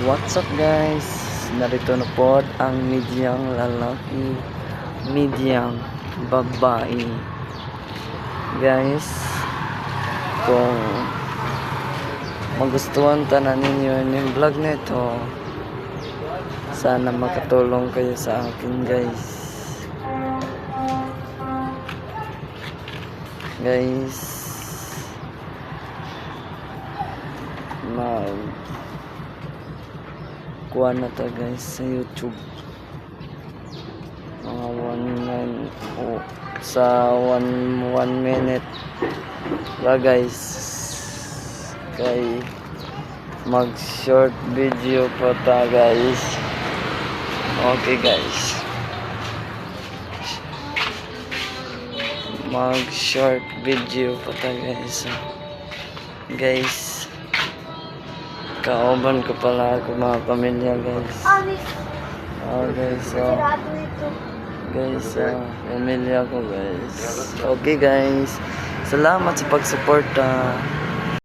What's up guys? Narito na po ang medyang lalaki, medyang babae. Guys, kung magustuhan tanan ninyo yung vlog nito, sana makatulong kayo sa akin guys. Kuha na to guys sa YouTube, mga 1 minute ba guys, kay mag short video pa ta guys. Okay guys, mag short video pa ta guys. Kauban ko pala ako mga pamilya guys. Pamilya ko guys. Okay guys, salamat sa pagsuporta.